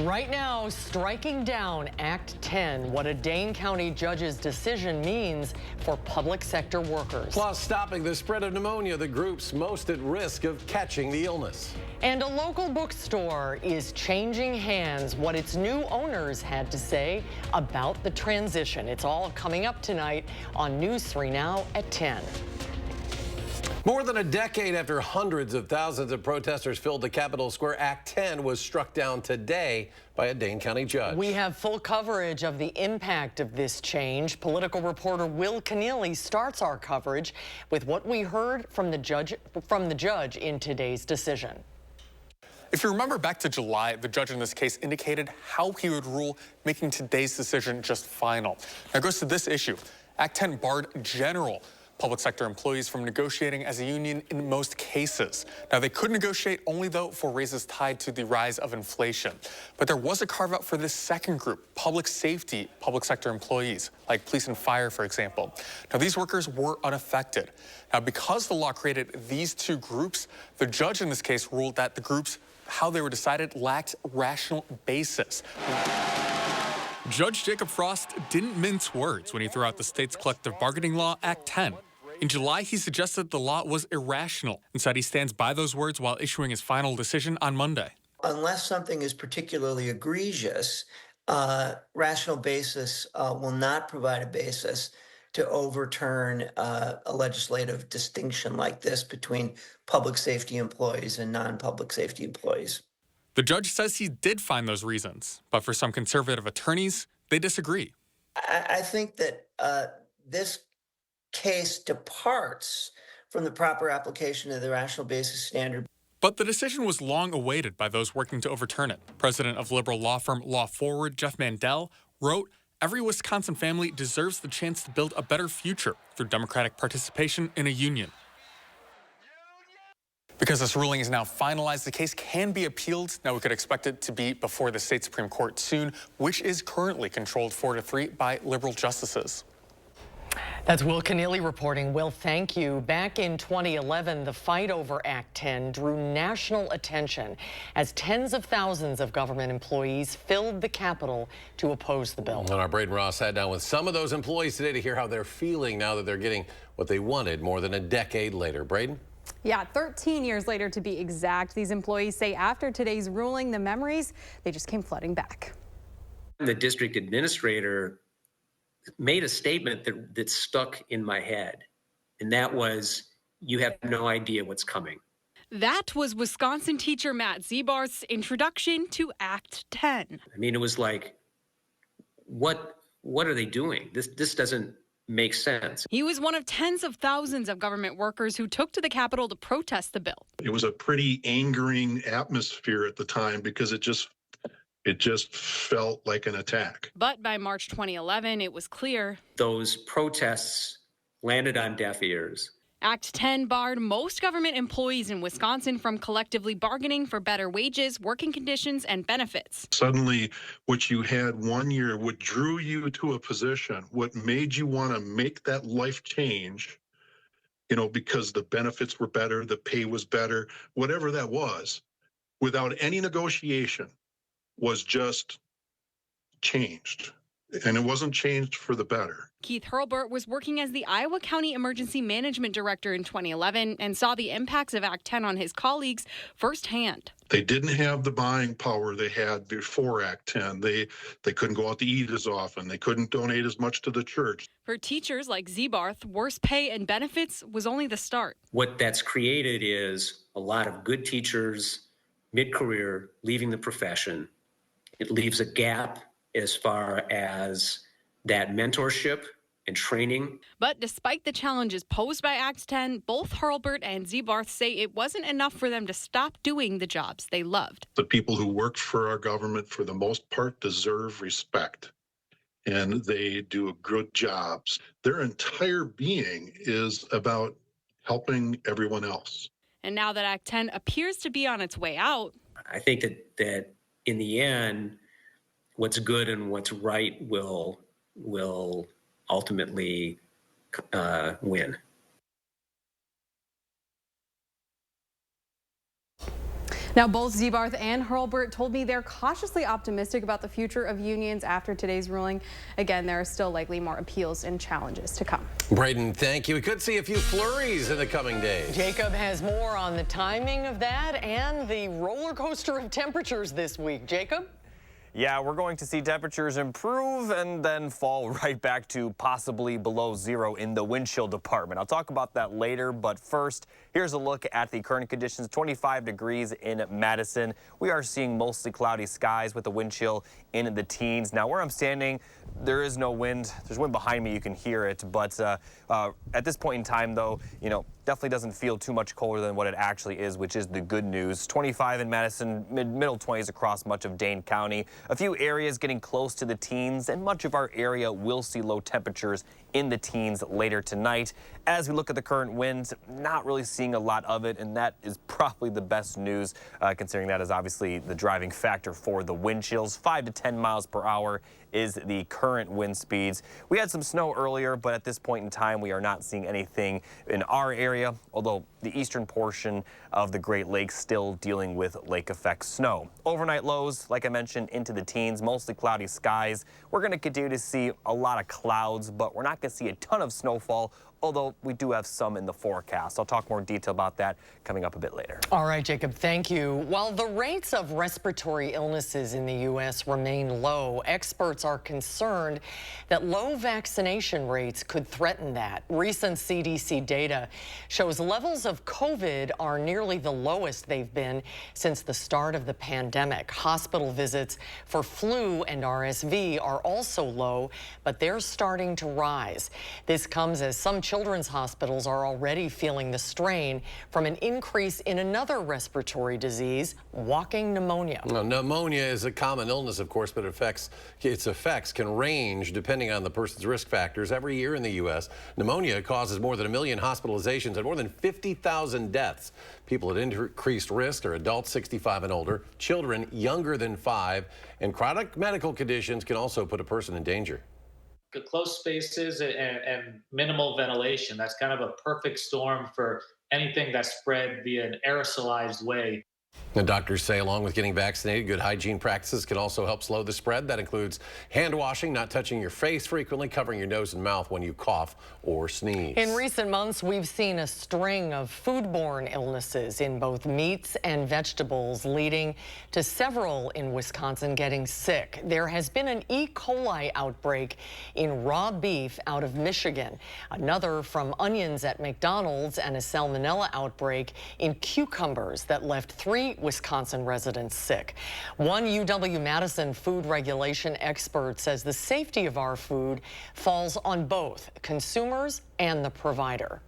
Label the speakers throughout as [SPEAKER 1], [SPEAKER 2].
[SPEAKER 1] Right now, striking down Act 10, what a Dane County judge's decision means for public sector workers.
[SPEAKER 2] Plus, stopping the spread of pneumonia, the groups most at risk of catching the illness.
[SPEAKER 1] And a local bookstore is changing hands, what its new owners had to say about the transition. It's all coming up tonight on News 3 Now at 10.
[SPEAKER 2] More than a decade after hundreds of thousands of protesters filled the Capitol Square, Act 10 was struck down today by a Dane County judge.
[SPEAKER 1] We have full coverage of the impact of this change. Political reporter Will Keneally starts our coverage with what we heard from the judge in today's decision.
[SPEAKER 3] If you remember back to July, the judge in this case indicated how he would rule, making today's decision just final. Now it goes to this issue. Act 10 barred general public sector employees from negotiating as a union in most cases. Now, they could negotiate only, though, for raises tied to the rise of inflation. But there was a carve-out for this second group, public safety public sector employees, like police and fire, for example. Now, these workers were unaffected. Now, because the law created these two groups, the judge in this case ruled that the groups, how they were decided, lacked rational basis. Judge Jacob Frost didn't mince words when he threw out the state's collective bargaining law, Act 10. In July, he suggested the law was irrational and said he stands by those words while issuing his final decision on Monday.
[SPEAKER 4] Unless something is particularly egregious, rational basis will not provide a basis to overturn a legislative distinction like this between public safety employees and non-public safety employees.
[SPEAKER 3] The judge says he did find those reasons, but for some conservative attorneys, they disagree.
[SPEAKER 4] I think that this case departs from the proper application of the rational basis standard.
[SPEAKER 3] But the decision was long awaited by those working to overturn it. President of liberal law firm Law Forward, Jeff Mandel, wrote, "Every Wisconsin family deserves the chance to build a better future through democratic participation in a union." Because this ruling is now finalized, the case can be appealed. Now we could expect it to be before the state Supreme Court soon, which is currently controlled 4-3 by liberal justices.
[SPEAKER 1] That's Will Keneally reporting. Will, thank you. Back in 2011, the fight over Act 10 drew national attention as tens of thousands of government employees filled the Capitol to oppose the bill.
[SPEAKER 2] And our Braden Ross sat down with some of those employees today to hear how they're feeling now that they're getting what they wanted more than a decade later. Braden?
[SPEAKER 5] Yeah, 13 years later to be exact. These employees say after today's ruling, the memories, they just came flooding back.
[SPEAKER 6] The district administrator made a statement that stuck in my head, and that was, "You have no idea what's coming."
[SPEAKER 5] That was Wisconsin teacher Matt Zebarth's introduction to Act 10.
[SPEAKER 6] I mean, it was like, what are they doing? This doesn't make sense.
[SPEAKER 5] He was one of tens of thousands of government workers who took to the Capitol to protest the bill.
[SPEAKER 7] It was a pretty angering atmosphere at the time because it just felt like an attack.
[SPEAKER 5] But by March 2011, it was clear
[SPEAKER 6] Those protests landed on deaf ears.
[SPEAKER 5] Act 10 barred most government employees in Wisconsin from collectively bargaining for better wages, working conditions, and benefits.
[SPEAKER 7] Suddenly, what you had 1 year, what drew you to a position, what made you want to make that life change, because the benefits were better, the pay was better, whatever that was, without any negotiation, was just changed. And it wasn't changed for the better.
[SPEAKER 5] Keith Hurlburt was working as the Iowa County Emergency Management Director in 2011 and saw the impacts of Act 10 on his colleagues firsthand.
[SPEAKER 7] They didn't have the buying power they had before Act 10. They couldn't go out to eat as often. They couldn't donate as much to the church.
[SPEAKER 5] For teachers like Zebarth, worse pay and benefits was only the start.
[SPEAKER 6] What that's created is a lot of good teachers mid-career leaving the profession. It leaves a gap as far as that mentorship and training.
[SPEAKER 5] But despite the challenges posed by Act 10, both Hurlburt and Zebarth say it wasn't enough for them to stop doing the jobs they loved.
[SPEAKER 7] The people who work for our government, for the most part, deserve respect, and they do good jobs. Their entire being is about helping everyone else.
[SPEAKER 5] And now that Act 10 appears to be on its way out,
[SPEAKER 6] I think that in the end, what's good and what's right will ultimately win.
[SPEAKER 8] Now, both Zebarth and Hurlburt told me they're cautiously optimistic about the future of unions after today's ruling. Again, there are still likely more appeals and challenges to come.
[SPEAKER 2] Braden, thank you. We could see a few flurries in the coming days.
[SPEAKER 1] Jacob has more on the timing of that and the roller coaster of temperatures this week. Jacob?
[SPEAKER 9] Yeah, we're going to see temperatures improve and then fall right back to possibly below zero in the wind chill department. I'll talk about that later, but first, here's a look at the current conditions. 25 degrees in Madison. We are seeing mostly cloudy skies with a wind chill in the teens. Now, where I'm standing, there is no wind. There's wind behind me. You can hear it. But at this point in time, though, definitely doesn't feel too much colder than what it actually is, which is the good news. 25 in Madison, middle 20s across much of Dane County. A few areas getting close to the teens, and much of our area will see low temperatures in the teens later tonight. As we look at the current winds, not really seeing a lot of it, and that is probably the best news, considering that is obviously the driving factor for the wind chills. 5 to 10 miles per hour is the current wind speeds. We had some snow earlier, but at this point in time, we are not seeing anything in our area, although the eastern portion of the Great Lakes still dealing with lake effect snow. Overnight lows, like I mentioned, into the teens, mostly cloudy skies. We're going to continue to see a lot of clouds, but we're not going to see a ton of snowfall, although we do have some in the forecast. I'll talk more in detail about that coming up a bit later.
[SPEAKER 1] All right, Jacob, thank you. While the rates of respiratory illnesses in the U.S. remain low, experts are concerned that low vaccination rates could threaten that. Recent CDC data shows levels of COVID are nearly the lowest they've been since the start of the pandemic. Hospital visits for flu and RSV are also low, but they're starting to rise. This comes as some children's hospitals are already feeling the strain from an increase in another respiratory disease, walking pneumonia.
[SPEAKER 2] Well, pneumonia is a common illness, of course, but its effects can range depending on the person's risk factors. Every year in the U.S., pneumonia causes more than 1 million hospitalizations and more than 50,000 deaths. People at increased risk are adults 65 and older, children younger than 5, and chronic medical conditions can also put a person in danger.
[SPEAKER 10] Close spaces and minimal ventilation. That's kind of a perfect storm for anything that's spread via an aerosolized way.
[SPEAKER 2] The doctors say along with getting vaccinated, good hygiene practices can also help slow the spread. That includes hand washing, not touching your face frequently, covering your nose and mouth when you cough or sneeze.
[SPEAKER 1] In recent months, we've seen a string of foodborne illnesses in both meats and vegetables, leading to several in Wisconsin getting sick. There has been an E. coli outbreak in raw beef out of Michigan, another from onions at McDonald's, and a salmonella outbreak in cucumbers that left 3 Wisconsin residents sick. One UW-Madison food regulation expert says the safety of our food falls on both consumers and the provider.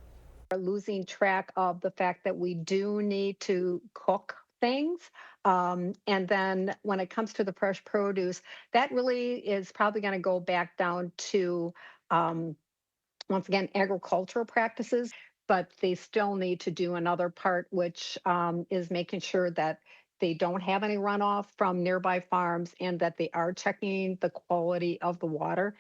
[SPEAKER 11] We're losing track of the fact that we do need to cook things. And then when it comes to the fresh produce, that really is probably going to go back down to, once again, agricultural practices. But they still need to do another part, which is making sure that they don't have any runoff from nearby farms and that they are checking the quality of the water.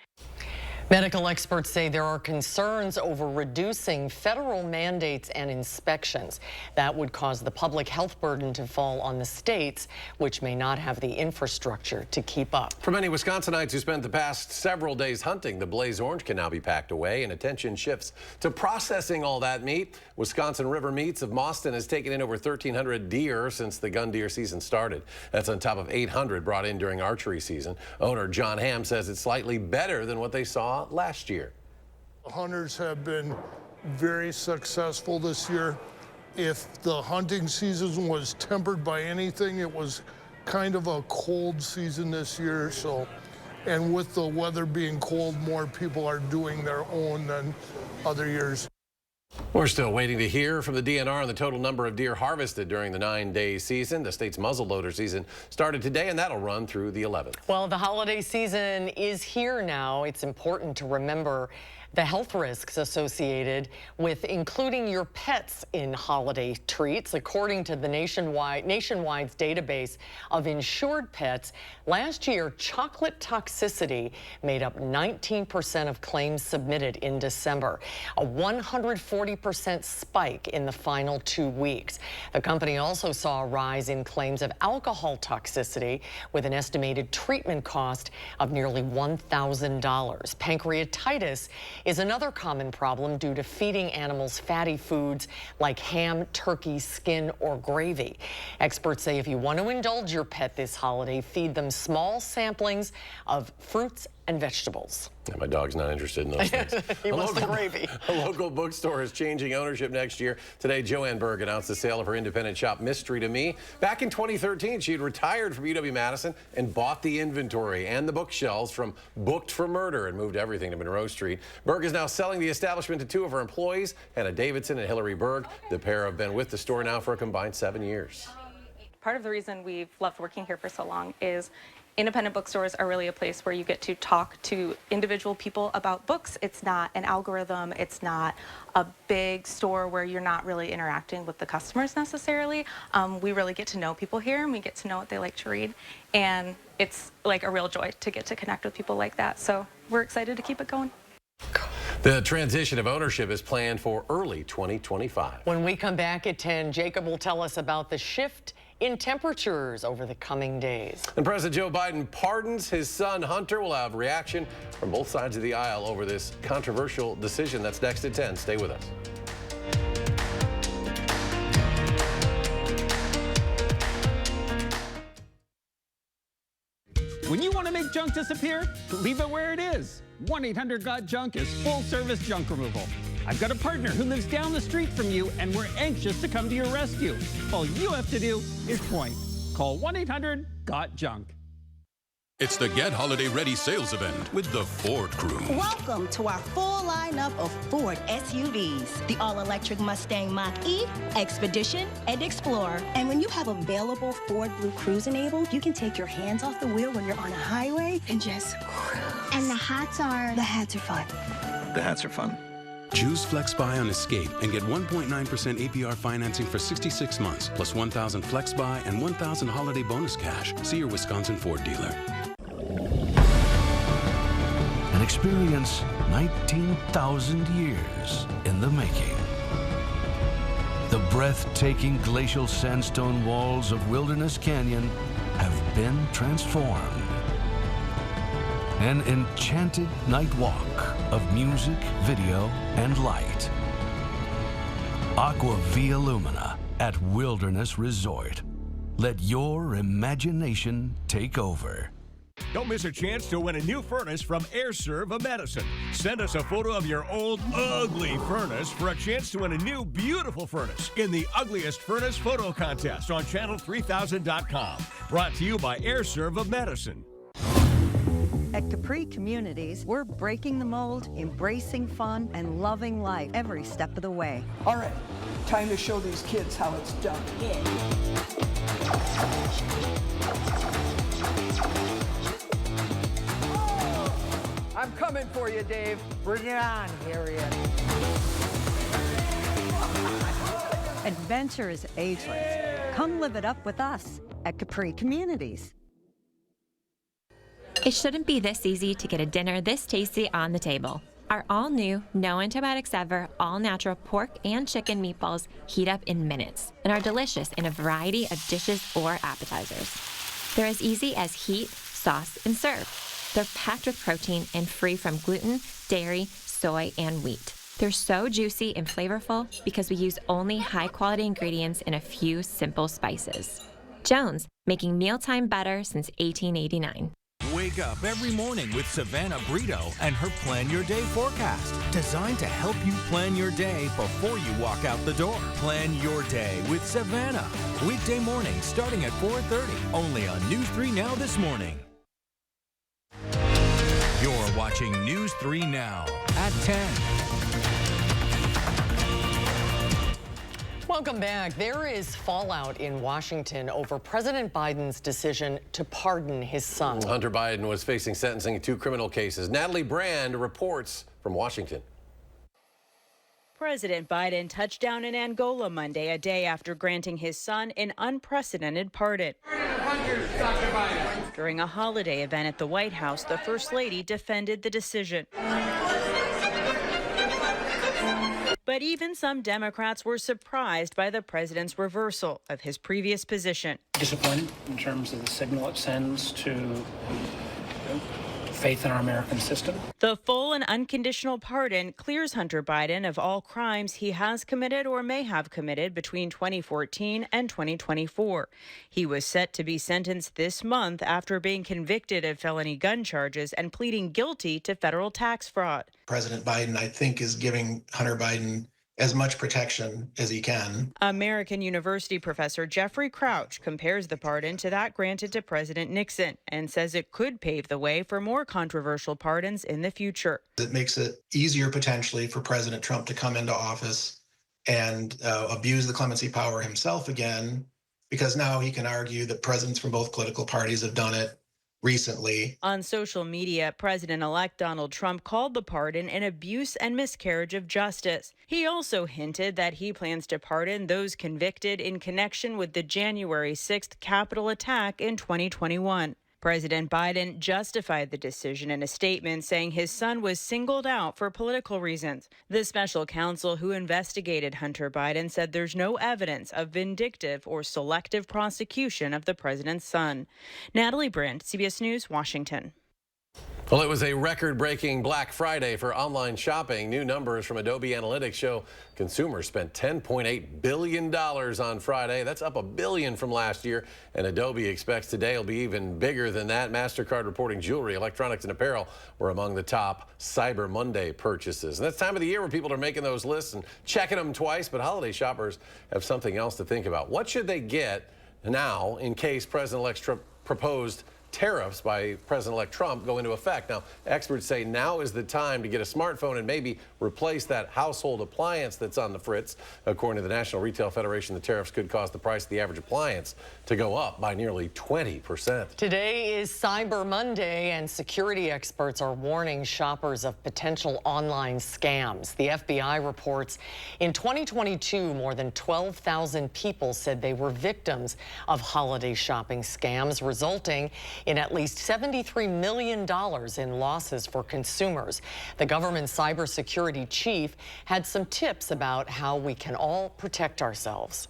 [SPEAKER 1] Medical experts say there are concerns over reducing federal mandates and inspections. That would cause the public health burden to fall on the states, which may not have the infrastructure to keep up.
[SPEAKER 2] For many Wisconsinites who spent the past several days hunting, the Blaze Orange can now be packed away, and attention shifts to processing all that meat. Wisconsin River Meats of Mauston has taken in over 1,300 deer since the gun deer season started. That's on top of 800 brought in during archery season. Owner John Ham says it's slightly better than what they saw last year.
[SPEAKER 12] Hunters have been very successful this year. If the hunting season was tempered by anything, it was kind of a cold season this year. And with the weather being cold, more people are doing their own than other years.
[SPEAKER 2] We're still waiting to hear from the DNR on the total number of deer harvested during the 9-day season. The state's muzzleloader season started today, and that'll run through the 11th.
[SPEAKER 1] Well, the holiday season is here now. It's important to remember The health risks associated with including your pets in holiday treats. According to the Nationwide's database of insured pets, last year chocolate toxicity made up 19% of claims submitted in December, a 140% spike in the final 2 weeks. The company also saw a rise in claims of alcohol toxicity with an estimated treatment cost of nearly $1,000. Pancreatitis is another common problem due to feeding animals fatty foods like ham, turkey, skin, or gravy. Experts say if you want to indulge your pet this holiday, feed them small samplings of fruits and vegetables.
[SPEAKER 2] Yeah, my dog's not interested in those things.
[SPEAKER 1] He wants the gravy.
[SPEAKER 2] A local bookstore is changing ownership next year. Today, Joanne Berg announced the sale of her independent shop, Mystery to Me. Back in 2013, she had retired from UW-Madison and bought the inventory and the bookshelves from Booked for Murder and moved everything to Monroe Street. Berg is now selling the establishment to two of her employees, Hannah Davidson and Hillary Berg. The pair have been with the store now for a combined 7 years.
[SPEAKER 13] Part of the reason we've loved working here for so long is independent bookstores are really a place where you get to talk to individual people about books. It's not an algorithm. It's not a big store where you're not really interacting with the customers necessarily. We really get to know people here, and we get to know what they like to read. And it's like a real joy to get to connect with people like that. So we're excited to keep it going.
[SPEAKER 2] The transition of ownership is planned for early 2025.
[SPEAKER 1] When we come back at 10, Jacob will tell us about the shift in temperatures over the coming days.
[SPEAKER 2] And President Joe Biden pardons his son Hunter. We'll have reaction from both sides of the aisle over this controversial decision. That's next at 10. Stay with us.
[SPEAKER 14] When you want to make junk disappear, leave it where it is. 1-800-GOT-JUNK is full-service junk removal. I've got a partner who lives down the street from you, and we're anxious to come to your rescue. All you have to do is point. Call 1-800-GOT-JUNK.
[SPEAKER 15] It's the Get Holiday Ready sales event with the Ford crew.
[SPEAKER 16] Welcome to our full lineup of Ford SUVs. The all-electric Mustang Mach-E, Expedition, and Explorer. And when you have available Ford Blue Cruise enabled, you can take your hands off the wheel when you're on a highway and just cruise.
[SPEAKER 17] And the hats are
[SPEAKER 16] fun.
[SPEAKER 15] The hats are fun. Choose FlexBuy on Escape and get 1.9% APR financing for 66 months, plus $1,000 FlexBuy and $1,000 holiday bonus cash. See your Wisconsin Ford dealer.
[SPEAKER 18] An experience 19,000 years in the making. The breathtaking glacial sandstone walls of Wilderness Canyon have been transformed. An enchanted night walk of music, video, and light. Aqua Via Lumina at Wilderness Resort. Let your imagination take over.
[SPEAKER 19] Don't miss a chance to win a new furnace from AirServe of Madison. Send us a photo of your old, ugly furnace for a chance to win a new, beautiful furnace in the Ugliest Furnace Photo Contest on channel3000.com. Brought to you by AirServe of Madison.
[SPEAKER 20] At Capri Communities, we're breaking the mold, embracing fun, and loving life every step of the way.
[SPEAKER 21] All right, time to show these kids how it's done. I'm coming for you, Dave. Bring it on, Harriet.
[SPEAKER 20] Adventure is ageless. Come live it up with us at Capri Communities.
[SPEAKER 22] It shouldn't be this easy to get a dinner this tasty on the table. Our all-new, no antibiotics ever, all-natural pork and chicken meatballs heat up in minutes and are delicious in a variety of dishes or appetizers. They're as easy as heat, sauce, and serve. They're packed with protein and free from gluten, dairy, soy, and wheat. They're so juicy and flavorful because we use only high-quality ingredients and a few simple spices. Jones, making mealtime better since 1889.
[SPEAKER 23] Wake up every morning with Savannah Brito and her Plan Your Day forecast, designed to help you plan your day before you walk out the door. Plan your day with Savannah. Weekday mornings starting at 4:30, only on News 3 Now this morning. You're watching News 3 Now at 10.
[SPEAKER 1] Welcome back. There is fallout in Washington over President Biden's decision to pardon his son.
[SPEAKER 2] Hunter Biden was facing sentencing in 2 criminal cases. Natalie Brand reports from Washington.
[SPEAKER 3] President Biden touched down in Angola Monday, a day after granting his son an unprecedented pardon. During a holiday event at the White House, the First Lady defended the decision. But even some Democrats were surprised by the president's reversal of his previous position.
[SPEAKER 4] Disappointed in terms of the signal it sends to faith in our American system.
[SPEAKER 3] The full and unconditional pardon clears Hunter Biden of all crimes he has committed or may have committed between 2014 and 2024. He was set to be sentenced this month after being convicted of felony gun charges and pleading guilty to federal tax fraud.
[SPEAKER 17] President Biden, I think, is giving Hunter Biden as much protection as he can.
[SPEAKER 3] American University professor Jeffrey Crouch compares the pardon to that granted to President Nixon and says it could pave the way for more controversial pardons in the future.
[SPEAKER 17] It makes it easier potentially for President Trump to come into office and abuse the clemency power himself again, because now he can argue that presidents from both political parties have done it recently.
[SPEAKER 3] On social media, President-elect Donald Trump called the pardon an abuse and miscarriage of justice. He also hinted that he plans to pardon those convicted in connection with the January 6th Capitol attack in 2021. President Biden justified the decision in a statement, saying his son was singled out for political reasons. The special counsel who investigated Hunter Biden said there's no evidence of vindictive or selective prosecution of the president's son. Natalie Brandt, CBS News, Washington.
[SPEAKER 2] Well, it was a record-breaking Black Friday for online shopping. New numbers from Adobe Analytics show consumers spent $10.8 billion on Friday. That's up $1 billion from last year, and Adobe expects today will be even bigger than that. MasterCard reporting jewelry, electronics, and apparel were among the top Cyber Monday purchases. And that's time of the year where people are making those lists and checking them twice, but holiday shoppers have something else to think about. What should they get now in case President-elect Trump proposed tariffs by President-elect Trump go into effect? Now, experts say now is the time to get a smartphone and maybe replace that household appliance that's on the fritz. According to the National Retail Federation, the tariffs could cause the price of the average appliance to go up by nearly 20%.
[SPEAKER 1] Today is Cyber Monday, and security experts are warning shoppers of potential online scams. The FBI reports in 2022, more than 12,000 people said they were victims of holiday shopping scams, resulting in at least $73 million in losses for consumers. The government's cybersecurity chief had some tips about how we can all protect ourselves.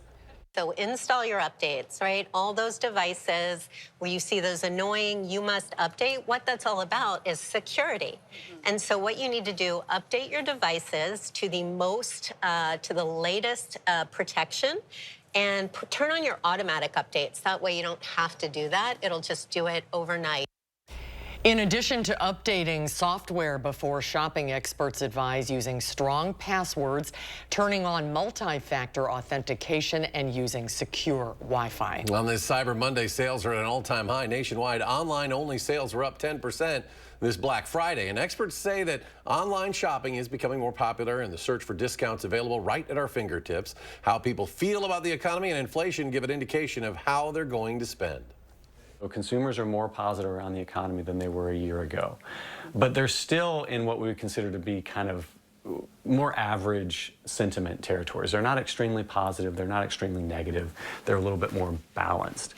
[SPEAKER 24] So install your updates, right? All those devices where you see those annoying, you must update. What that's all about is security. And so what you need to do, update your devices to the latest protection, and turn on your automatic updates. That way you don't have to do that. It'll just do it overnight.
[SPEAKER 1] In addition to updating software before shopping, experts advise using strong passwords, turning on multi-factor authentication, and using secure Wi-Fi.
[SPEAKER 2] On this Cyber Monday, sales are at an all-time high nationwide. Online-only sales were up 10% this Black Friday, and experts say that online shopping is becoming more popular and the search for discounts available right at our fingertips. How people feel about the economy and inflation give an indication of how they're going to spend.
[SPEAKER 25] So consumers are more positive around the economy than they were a year ago, but they're still in what we would consider to be kind of more average sentiment territories. They're not extremely positive, they're not extremely negative, they're a little bit more balanced.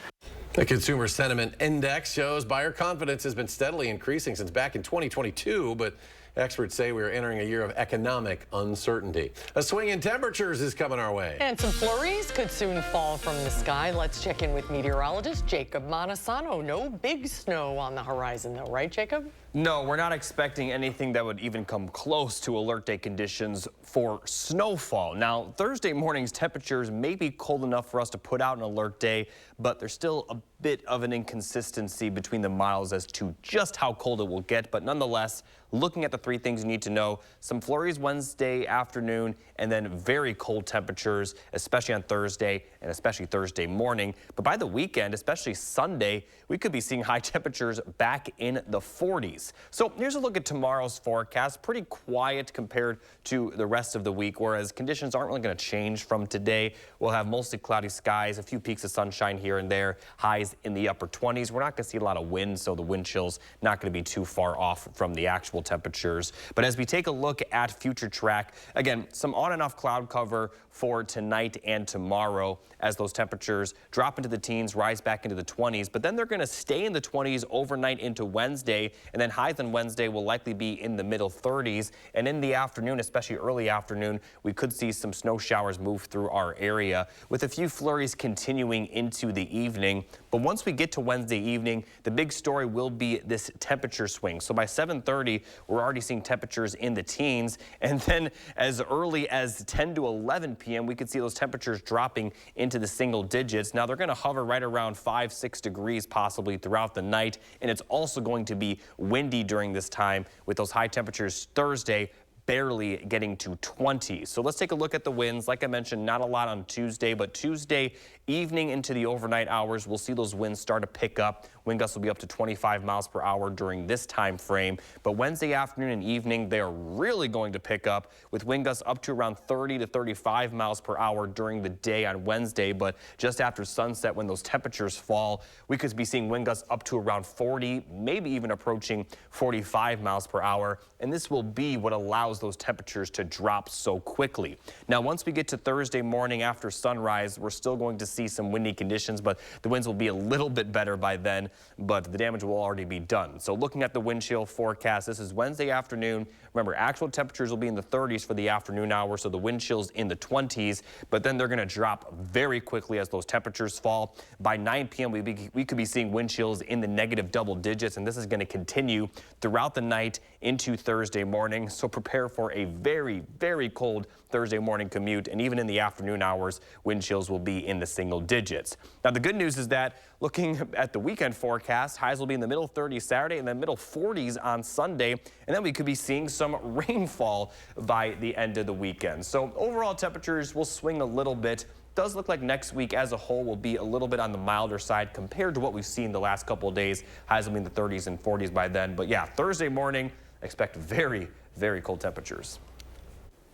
[SPEAKER 2] The Consumer Sentiment Index shows buyer confidence has been steadily increasing since back in 2022, but experts say we are entering a year of economic uncertainty. A swing in temperatures is coming our way.
[SPEAKER 1] And some flurries could soon fall from the sky. Let's check in with meteorologist Jacob Montesano. No big snow on the horizon, though, right, Jacob?
[SPEAKER 9] No, we're not expecting anything that would even come close to alert day conditions for snowfall. Now, Thursday morning's temperatures may be cold enough for us to put out an alert day, but there's still a bit of an inconsistency between the models as to just how cold it will get. But nonetheless, looking at the three things you need to know, some flurries Wednesday afternoon and then very cold temperatures, especially on Thursday and especially Thursday morning. But by the weekend, especially Sunday, we could be seeing high temperatures back in the 40s. So here's a look at tomorrow's forecast. Pretty quiet compared to the rest of the week, whereas conditions aren't really going to change from today. We'll have mostly cloudy skies, a few peaks of sunshine here and there, highs in the upper 20s. We're not going to see a lot of wind, so the wind chill's not going to be too far off from the actual temperatures. But as we take a look at future track, again, some on and off cloud cover for tonight and tomorrow as those temperatures drop into the teens, rise back into the 20s, but then they're going to stay in the 20s overnight into Wednesday, and then highs on Wednesday will likely be in the middle 30s. And in the afternoon, especially early afternoon, we could see some snow showers move through our area with a few flurries continuing into the evening. But once we get to Wednesday evening, the big story will be this temperature swing. So by 7:30, we're already seeing temperatures in the teens, and then as early as 10 to 11 p.m., we could see those temperatures dropping into the single digits. Now, they're going to hover right around 5-6 degrees possibly throughout the night, and it's also going to be windy during this time with those high temperatures Thursday barely getting to 20. So let's take a look at the winds. Like I mentioned, not a lot on Tuesday, but Tuesday evening into the overnight hours, we'll see those winds start to pick up. Wind gusts will be up to 25 miles per hour during this time frame. But Wednesday afternoon and evening, they are really going to pick up with wind gusts up to around 30 to 35 miles per hour during the day on Wednesday. But just after sunset, when those temperatures fall, we could be seeing wind gusts up to around 40, maybe even approaching 45 miles per hour. And this will be what allows those temperatures to drop so quickly. Now, once we get to Thursday morning after sunrise, we're still going to see some windy conditions, but the winds will be a little bit better by then, but the damage will already be done. So looking at the wind chill forecast, this is Wednesday afternoon. Remember, actual temperatures will be in the 30s for the afternoon hour, so the wind chill's in the 20s, but then they're going to drop very quickly as those temperatures fall. By 9 p.m., we could be seeing wind chills in the negative double digits, and this is going to continue throughout the night into Thursday morning. So prepare for a very, very cold Thursday morning commute, and even in the afternoon hours, wind chills will be in the single digits. Now, the good news is that looking at the weekend forecast, highs will be in the middle 30s Saturday and then middle 40s on Sunday, and then we could be seeing some rainfall by the end of the weekend. So overall temperatures will swing a little bit. Does look like next week as a whole will be a little bit on the milder side compared to what we've seen the last couple of days. Highs will be in the 30s and 40s by then. But yeah, Thursday morning, expect very, very cold temperatures.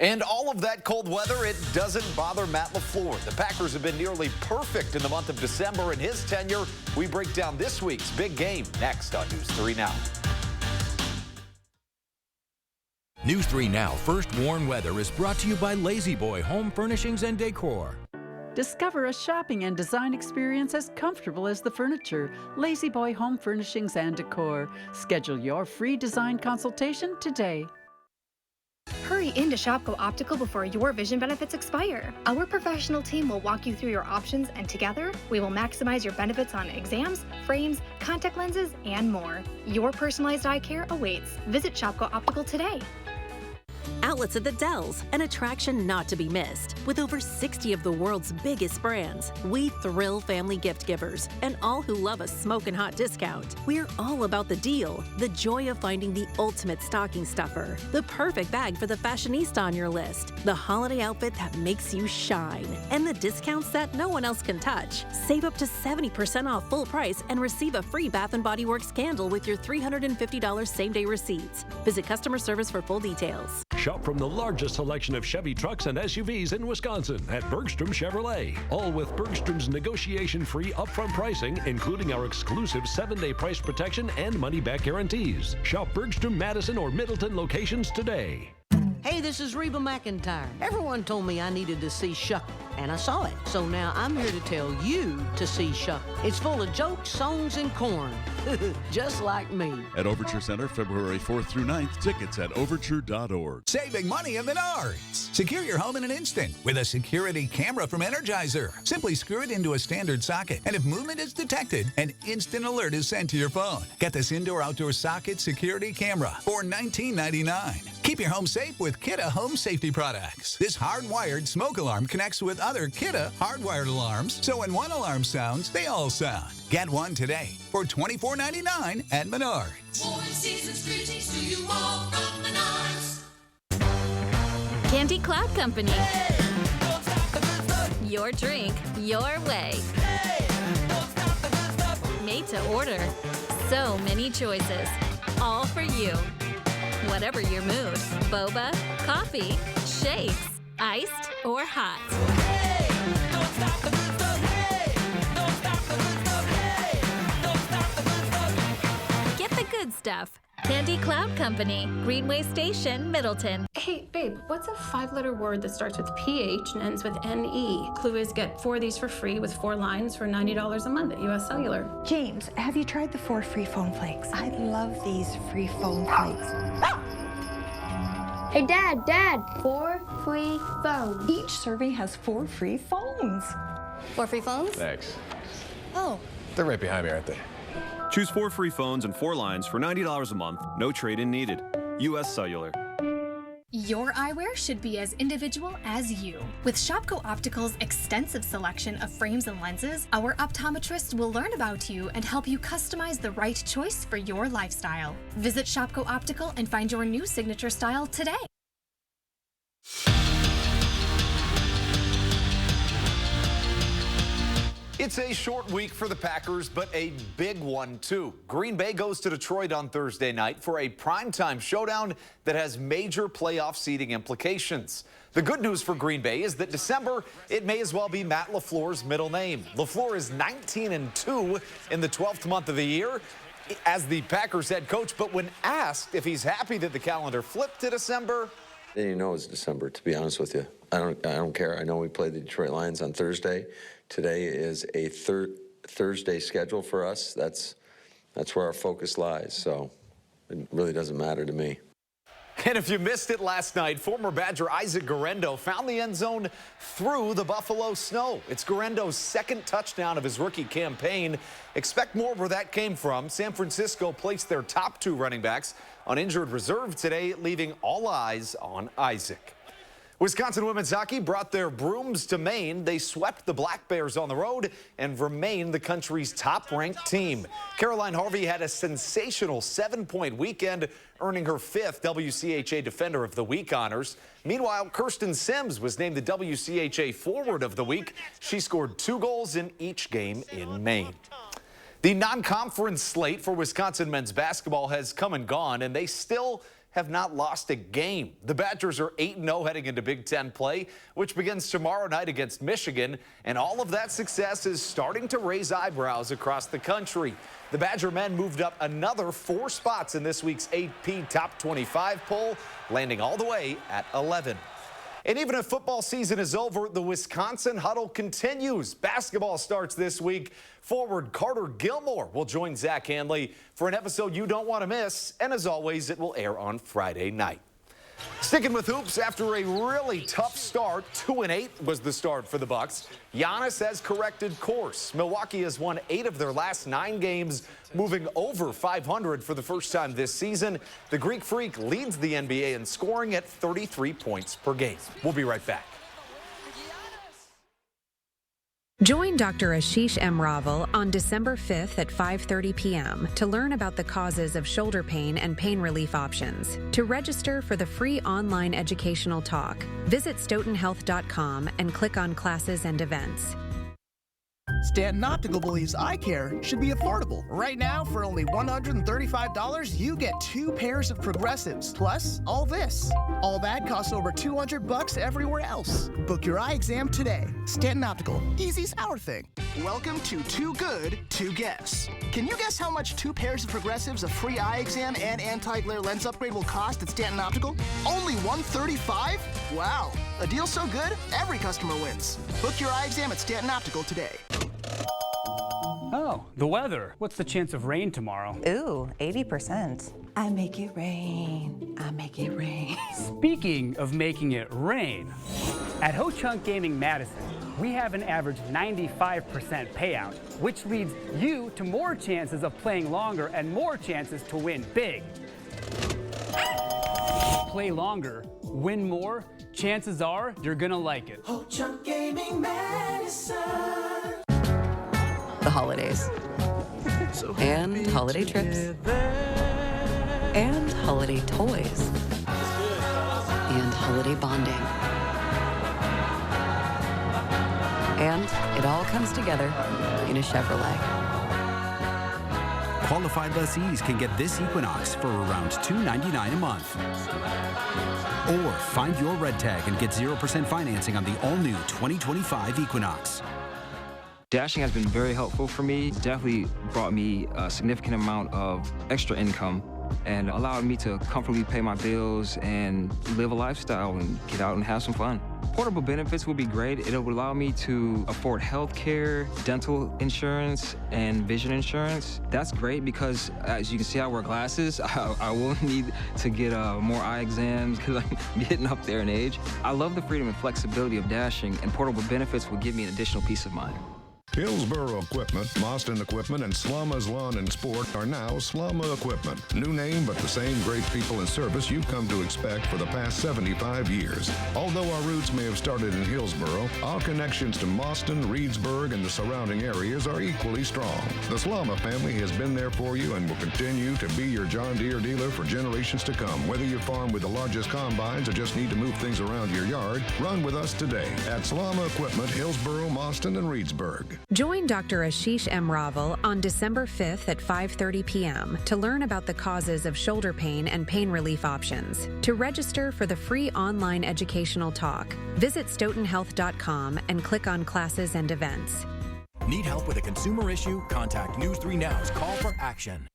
[SPEAKER 5] And all of that cold weather, it doesn't bother Matt LaFleur. The Packers have been nearly perfect in the month of December in his tenure. We break down this week's big game next on News 3 Now.
[SPEAKER 23] News 3 Now First Warn Weather is brought to you by Lazy Boy Home Furnishings and Decor.
[SPEAKER 6] Discover a shopping and design experience as comfortable as the furniture. Lazy Boy Home Furnishings and Decor. Schedule your free design consultation today.
[SPEAKER 7] Hurry into Shopko Optical before your vision benefits expire. Our professional team will walk you through your options, and together, we will maximize your benefits on exams, frames, contact lenses, and more. Your personalized eye care awaits. Visit Shopko Optical today.
[SPEAKER 8] Outlets at the Dells, an attraction not to be missed. With over 60 of the world's biggest brands, we thrill family gift givers and all who love a smoking hot discount. We're all about the deal, the joy of finding the ultimate stocking stuffer, the perfect bag for the fashionista on your list, the holiday outfit that makes you shine, and the discounts that no one else can touch. Save up to 70% off full price and receive a free Bath & Body Works candle with your $350 same-day receipts. Visit customer service for full details.
[SPEAKER 19] Shop from the largest selection of Chevy trucks and SUVs in Wisconsin at Bergstrom Chevrolet. All with Bergstrom's negotiation-free upfront pricing, including our exclusive 7-day price protection and money-back guarantees. Shop Bergstrom, Madison, or Middleton locations today.
[SPEAKER 10] Hey, this is Reba McEntire. Everyone told me I needed to see Shuck, and I saw it. So now I'm here to tell you to see Shuck. It's full of jokes, songs, and corn. Just like me.
[SPEAKER 26] At Overture Center, February 4th through 9th. Tickets at overture.org.
[SPEAKER 27] Saving money at Menards. Secure your home in an instant with a security camera from Energizer. Simply screw it into a standard socket, and if movement is detected, an instant alert is sent to your phone. Get this indoor-outdoor socket security camera for $19.99. Keep your home safe with Kidde Home Safety Products. This hardwired smoke alarm connects with other Kidda hardwired alarms, so when one alarm sounds, they all sound. Get one today for $24.99 at Menards.
[SPEAKER 11] More season's greetings to you all from Menards.
[SPEAKER 12] Candy Cloud Company.
[SPEAKER 11] Hey, don't stop the good stuff.
[SPEAKER 12] Your drink, your way.
[SPEAKER 11] Hey, don't stop the good stuff.
[SPEAKER 12] Made to order. So many choices. All for you. Whatever your mood. Boba, coffee, shakes, iced, or hot.
[SPEAKER 11] Hey, don't stop the good stuff. Hey, don't stop the good stuff. Hey, don't stop the good stuff.
[SPEAKER 12] Get the good stuff. Candy Cloud Company, Greenway Station, Middleton.
[SPEAKER 13] Hey, babe, what's a 5-letter word that starts with PH and ends with NE? Clue is get 4 of these for free with 4 lines for $90 a month at US Cellular.
[SPEAKER 14] James, have you tried the 4 free phone flakes? I love these free phone flakes.
[SPEAKER 15] Hey, Dad, 4 free phones.
[SPEAKER 14] Each serving has 4 free phones.
[SPEAKER 15] 4 free phones?
[SPEAKER 16] Thanks.
[SPEAKER 15] Oh.
[SPEAKER 16] They're right behind me, aren't they?
[SPEAKER 18] Choose 4 free phones and 4 lines for $90 a month. No trade-in needed. US Cellular.
[SPEAKER 28] Your eyewear should be as individual as you. With Shopko Optical's extensive selection of frames and lenses, our optometrists will learn about you and help you customize the right choice for your lifestyle. Visit Shopko Optical and find your new signature style today.
[SPEAKER 5] It's a short week for the Packers, but a big one, too. Green Bay goes to Detroit on Thursday night for a primetime showdown that has major playoff seeding implications. The good news for Green Bay is that December, it may as well be Matt LaFleur's middle name. LaFleur is 19-2 in the 12th month of the year as the Packers head coach, but when asked if he's happy that the calendar flipped to December,
[SPEAKER 29] They didn't know it was December, to be honest with you. I don't care. I know we play the Detroit Lions on Thursday. Today is a Thursday schedule for us. That's where our focus lies. So it really doesn't matter to me.
[SPEAKER 5] And if you missed it last night, former Badger Isaac Guerrero found the end zone through the Buffalo snow. It's Guerendo's second touchdown of his rookie campaign. Expect more where that came from. San Francisco placed their top 2 running backs on injured reserve today, leaving all eyes on Isaac. Wisconsin women's hockey brought their brooms to Maine. They swept the Black Bears on the road and remain the country's top-ranked team. Caroline Harvey had a sensational 7-point weekend, earning her 5th WCHA Defender of the Week honors. Meanwhile, Kirsten Sims was named the WCHA Forward of the Week. She scored 2 goals in each game in Maine. The non-conference slate for Wisconsin men's basketball has come and gone, and they still have not lost a game. The Badgers are 8-0 heading into Big Ten play, which begins tomorrow night against Michigan, and all of that success is starting to raise eyebrows across the country. The Badger men moved up another 4 spots in this week's AP Top 25 poll, landing all the way at 11. And even if football season is over, the Wisconsin huddle continues. Basketball starts this week. Forward Carter Gilmore will join Zach Handley for an episode you don't want to miss. And as always, it will air on Friday night. Sticking with hoops, after a really tough start, 2-8 was the start for the Bucks. Giannis has corrected course. Milwaukee has won 8 of their last 9 games, moving over 500 for the first time this season. The Greek Freak leads the NBA in scoring at 33 points per game. We'll be right back.
[SPEAKER 30] Join Dr. Ashish M. Raval on December 5th at 5:30 p.m. to learn about the causes of shoulder pain and pain relief options. To register for the free online educational talk, visit stoughtonhealth.com and click on Classes and Events.
[SPEAKER 31] Stanton Optical believes eye care should be affordable. Right now, for only $135, you get 2 pairs of progressives, plus all this. All that costs over $200 everywhere else. Book your eye exam today. Stanton Optical, easy's our thing. Welcome to Too Good to Guess. Can you guess how much 2 pairs of progressives, a free eye exam, and anti-glare lens upgrade will cost at Stanton Optical? Only $135? Wow, a deal so good, every customer wins. Book your eye exam at Stanton Optical today.
[SPEAKER 32] Oh, the weather. What's the chance of rain tomorrow?
[SPEAKER 33] Ooh, 80%. I make it rain. I make it rain.
[SPEAKER 32] Speaking of making it rain, at Ho Chunk Gaming Madison, we have an average 95% payout, which leads you to more chances of playing longer and more chances to win big. Play longer, win more, chances are you're gonna like it.
[SPEAKER 11] Ho Chunk Gaming Madison.
[SPEAKER 1] The holidays. And holiday trips. And holiday toys. And holiday bonding. And it all comes together in a Chevrolet.
[SPEAKER 2] Qualified lessees can get this Equinox for around $299 a month. Or find your red tag and get 0% financing on the all-new 2025 Equinox.
[SPEAKER 3] Dashing has been very helpful for me. It's definitely brought me a significant amount of extra income and allowed me to comfortably pay my bills and live a lifestyle and get out and have some fun. Portable benefits would be great. It would allow me to afford health care, dental insurance, and vision insurance. That's great because, as you can see, I wear glasses. I will need to get more eye exams because I'm getting up there in age. I love the freedom and flexibility of Dashing, and portable benefits will give me an additional peace of mind.
[SPEAKER 4] Hillsboro Equipment, Boston Equipment, and Slama's Lawn and Sport are now Slama Equipment. New name, but the same great people and service you've come to expect for the past 75 years. Although our roots may have started in Hillsboro, our connections to Boston, Reedsburg, and the surrounding areas are equally strong. The Slama family has been there for you and will continue to be your John Deere dealer for generations to come. Whether you farm with the largest combines or just need to move things around your yard, run with us today at Slama Equipment, Hillsboro, Boston, and Reedsburg.
[SPEAKER 30] Join Dr. Ashish M. Raval on December 5th at 5:30 p.m. to learn about the causes of shoulder pain and pain relief options. To register for the free online educational talk, visit stoughtonhealth.com and click on classes and events.
[SPEAKER 9] Need help with a consumer issue? Contact News 3 Now's Call for Action.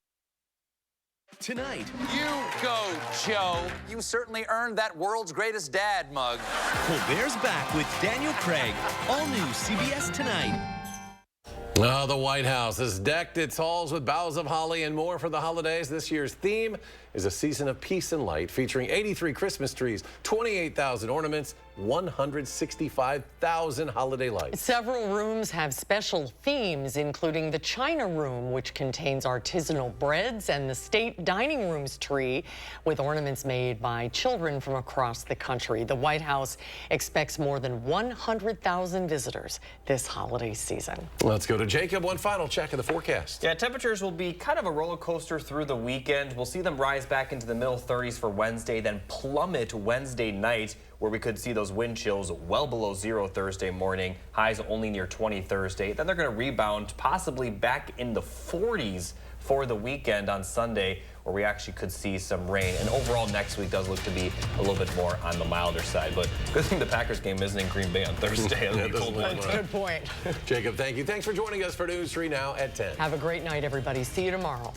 [SPEAKER 16] Tonight. You go, Joe. You certainly earned that world's greatest dad mug.
[SPEAKER 17] Colbert's back with Daniel Craig. All new CBS Tonight.
[SPEAKER 20] The White House has decked its halls with boughs of holly and more for the holidays. This year's theme is a season of peace and light, featuring 83 Christmas trees, 28,000 ornaments, 165,000 holiday lights.
[SPEAKER 21] Several rooms have special themes, including the China Room, which contains artisanal breads, and the State Dining Room's tree, with ornaments made by children from across the country. The White House expects more than 100,000 visitors this holiday season.
[SPEAKER 20] Let's go to Jacob. One final check of the forecast.
[SPEAKER 22] Yeah, temperatures will be kind of a roller coaster through the weekend. We'll see them rise back into the middle 30s for Wednesday, then plummet Wednesday night, where we could see those wind chills well below zero Thursday morning, highs only near 20 Thursday. Then they're going to rebound possibly back in the 40s for the weekend on Sunday, where we actually could see some rain. And overall, next week does look to be a little bit more on the milder side. But good thing the Packers game isn't in Green Bay on Thursday.
[SPEAKER 21] Good point.
[SPEAKER 20] Jacob, thank you. Thanks for joining us for News 3 Now at 10.
[SPEAKER 21] Have a great night, everybody. See you tomorrow.